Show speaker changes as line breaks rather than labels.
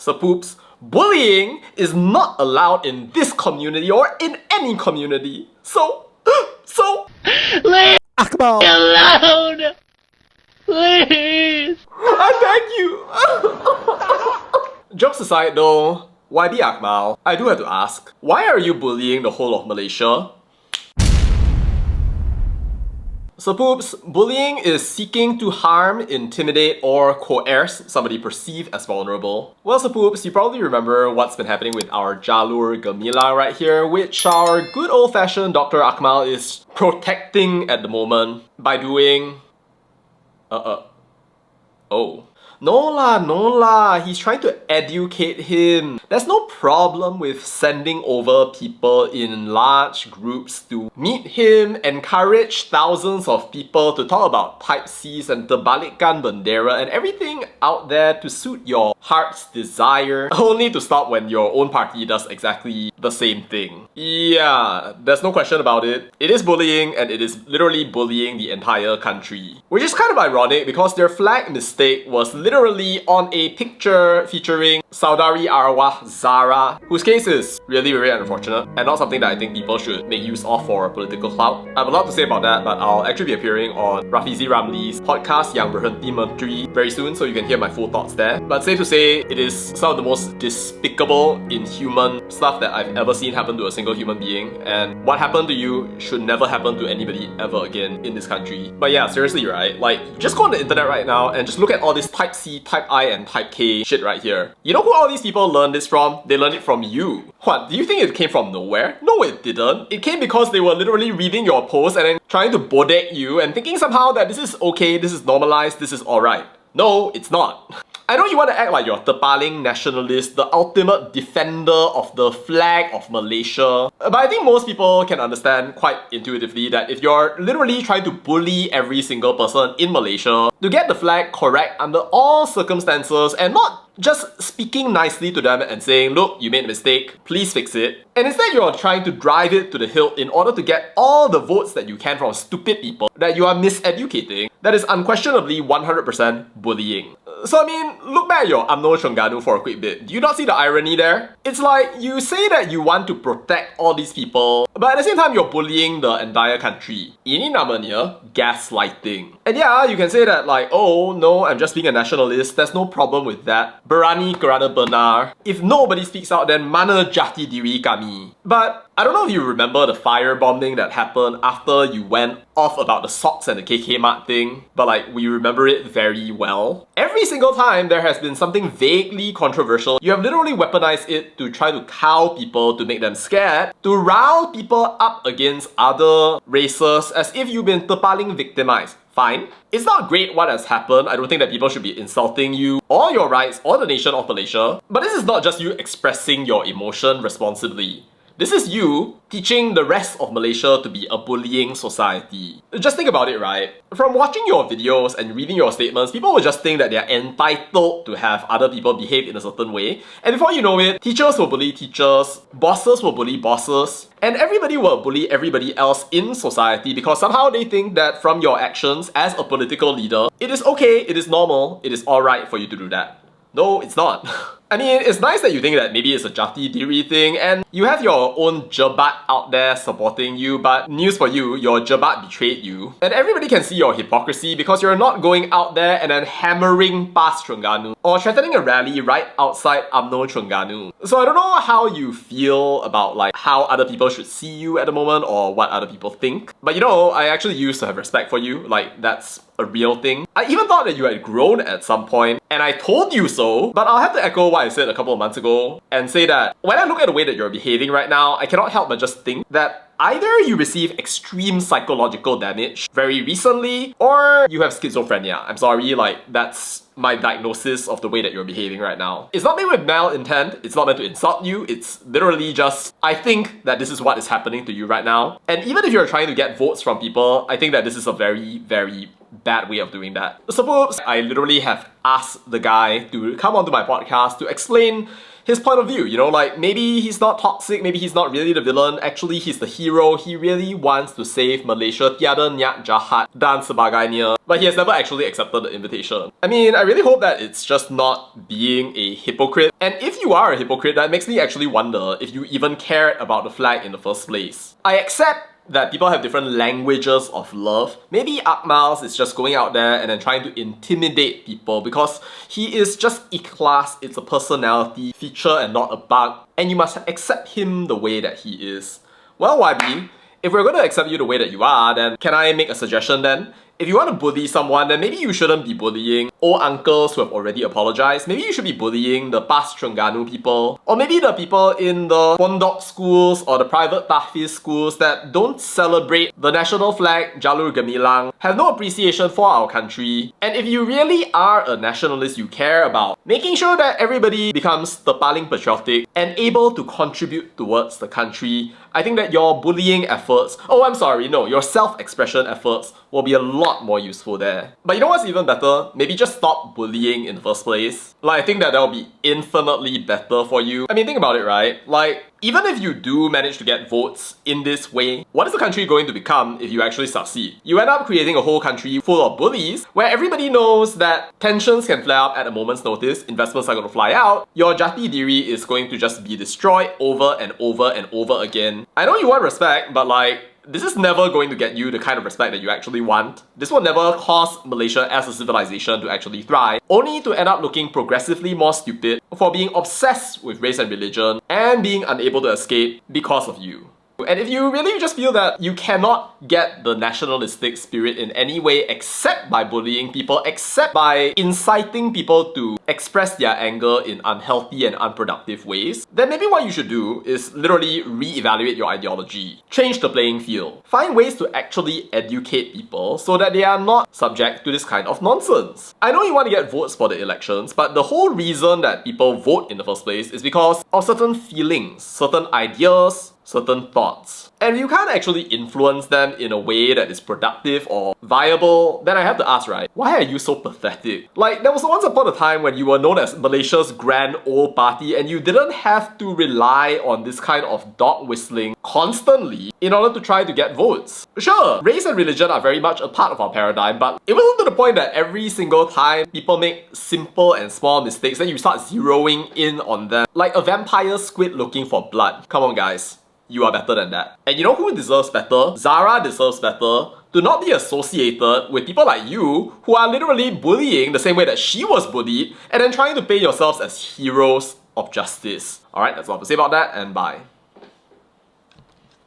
So poops, bullying is not allowed in this community or in any community. So
Leave
Akmal!
me alone! Please!
I beg you! Jokes aside though, YB Akmal, I do have to ask, why are you bullying the whole of Malaysia? So poops, bullying is seeking to harm, intimidate, or coerce somebody perceived as vulnerable. Well, so poops, you probably remember what's been happening with our Jalur Gemilang right here, which our good old-fashioned Dr. Akmal is protecting at the moment by doing... Oh. No lah, he's trying to educate him. There's no problem with sending over people in large groups to meet him, encourage thousands of people to talk about type Cs and terbalikkan bendera and everything out there to suit your heart's desire, only to stop when your own party does exactly the same thing. Yeah, there's no question about it. It is bullying, and it is literally bullying the entire country. Which is kind of ironic because their flag mistake was literally on a picture featuring Saudari Arwah Zara, whose case is really very unfortunate and not something that I think people should make use of for political clout. I have a lot to say about that, but I'll actually be appearing on Rafizi Ramli's podcast Yang Berhenti Menteri very soon, so you can hear my full thoughts there. But safe to say, it is some of the most despicable, inhuman stuff that I've ever seen happen to a single human being, and what happened to you should never happen to anybody ever again in this country. But yeah, seriously, right? Like, just go on the internet right now and just look at all this type C, type I, and type K shit right here. You know who all these people learned this from? They learned it from you. What, do you think it came from nowhere? No, it didn't. It came because they were literally reading your post and then trying to bodek you and thinking somehow that this is okay, this is normalized, this is alright. No, it's not. I know you want to act like you're tepaling nationalist, the ultimate defender of the flag of Malaysia, but I think most people can understand quite intuitively that if you're literally trying to bully every single person in Malaysia to get the flag correct under all circumstances and not just speaking nicely to them and saying, look, you made a mistake, please fix it. And instead you're trying to drive it to the hilt in order to get all the votes that you can from stupid people that you are miseducating, that is unquestionably 100% bullying. So I mean, look back at your UMNO Terengganu for a quick bit. Do you not see the irony there? It's like you say that you want to protect all these people, but at the same time you're bullying the entire country. Ini namanya gaslighting. And yeah, you can say that like, oh no, I'm just being a nationalist, there's no problem with that. Berani kerana benar. If nobody speaks out, then mana jati diri kami? But I don't know if you remember the firebombing that happened after you went off about the socks and the KK Mart thing, but like, we remember it very well. Every single time there has been something vaguely controversial, you have literally weaponized it to try to cow people, to make them scared, to rile people up against other races as if you've been tepaling victimized. Fine. It's not great what has happened. I don't think that people should be insulting you or your rights or the nation of Malaysia. But this is not just you expressing your emotion responsibly. This is you teaching the rest of Malaysia to be a bullying society. Just think about it, right? From watching your videos and reading your statements, people will just think that they're entitled to have other people behave in a certain way. And before you know it, teachers will bully teachers, bosses will bully bosses, and everybody will bully everybody else in society because somehow they think that from your actions as a political leader, it is okay, it is normal, it is alright for you to do that. No, it's not. I mean, it's nice that you think that maybe it's a jati diri thing and you have your own jebat out there supporting you, but news for you, your jebat betrayed you. And everybody can see your hypocrisy because you're not going out there and then hammering past Terengganu or threatening a rally right outside UMNO Terengganu. So I don't know how you feel about like how other people should see you at the moment or what other people think. But you know, I actually used to have respect for you, like that's a real thing. I even thought that you had grown at some point, and I told you so, but I'll have to echo what I said a couple of months ago and say that when I look at the way that you're behaving right now, I cannot help but just think that either you receive extreme psychological damage very recently, or you have schizophrenia. I'm sorry, like, that's my diagnosis of the way that you're behaving right now. It's not made with malintent, it's not meant to insult you, it's literally just, I think that this is what is happening to you right now. And even if you're trying to get votes from people, I think that this is a very, very bad way of doing that. Suppose I literally have asked the guy to come onto my podcast to explain his point of view, you know, like maybe he's not toxic, maybe he's not really the villain, actually he's the hero, he really wants to save Malaysia, tiada niat jahat dan sebagainya, but he has never actually accepted the invitation. I mean, I really hope that it's just not being a hypocrite, and if you are a hypocrite, that makes me actually wonder if you even cared about the flag in the first place. I accept that people have different languages of love. Maybe Akmal is just going out there and then trying to intimidate people because he is just E-class, it's a personality feature and not a bug, and you must accept him the way that he is. Well, YB, if we're going to accept you the way that you are, then can I make a suggestion then? If you want to bully someone, then maybe you shouldn't be bullying old uncles who have already apologized. Maybe you should be bullying the past Terengganu people. Or maybe the people in the pondok schools or the private tahfiz schools that don't celebrate the national flag, Jalur Gemilang, have no appreciation for our country. And if you really are a nationalist, you care about making sure that everybody becomes paling patriotic and able to contribute towards the country, I think that your bullying efforts, your self-expression efforts will be a lot more useful there. But you know what's even better? Maybe just stop bullying in the first place. Like, I think that will be infinitely better for you. I mean, think about it, right? Like, even if you do manage to get votes in this way, what is the country going to become if you actually succeed? You end up creating a whole country full of bullies where everybody knows that tensions can flare up at a moment's notice, investments are going to fly out, your jati diri is going to just be destroyed over and over and over again. I know you want respect, but like, this is never going to get you the kind of respect that you actually want. This will never cause Malaysia as a civilization to actually thrive, only to end up looking progressively more stupid for being obsessed with race and religion and being unable to escape because of you. And if you really just feel that you cannot get the nationalistic spirit in any way except by bullying people, except by inciting people to express their anger in unhealthy and unproductive ways, then maybe what you should do is literally re-evaluate your ideology. Change the playing field. Find ways to actually educate people so that they are not subject to this kind of nonsense. I know you want to get votes for the elections, but the whole reason that people vote in the first place is because of certain feelings, certain ideas, certain thoughts. And if you can't actually influence them in a way that is productive or viable, then I have to ask, right, why are you so pathetic? Like, there was once upon a time when you were known as Malaysia's grand old party and you didn't have to rely on this kind of dog whistling constantly in order to try to get votes. Sure, race and religion are very much a part of our paradigm, but it wasn't to the point that every single time people make simple and small mistakes, then you start zeroing in on them like a vampire squid looking for blood. Come on, guys. You are better than that. And you know who deserves better? Zara deserves better. To not be associated with people like you who are literally bullying the same way that she was bullied and then trying to paint yourselves as heroes of justice. Alright, that's all I have to say about that, and bye.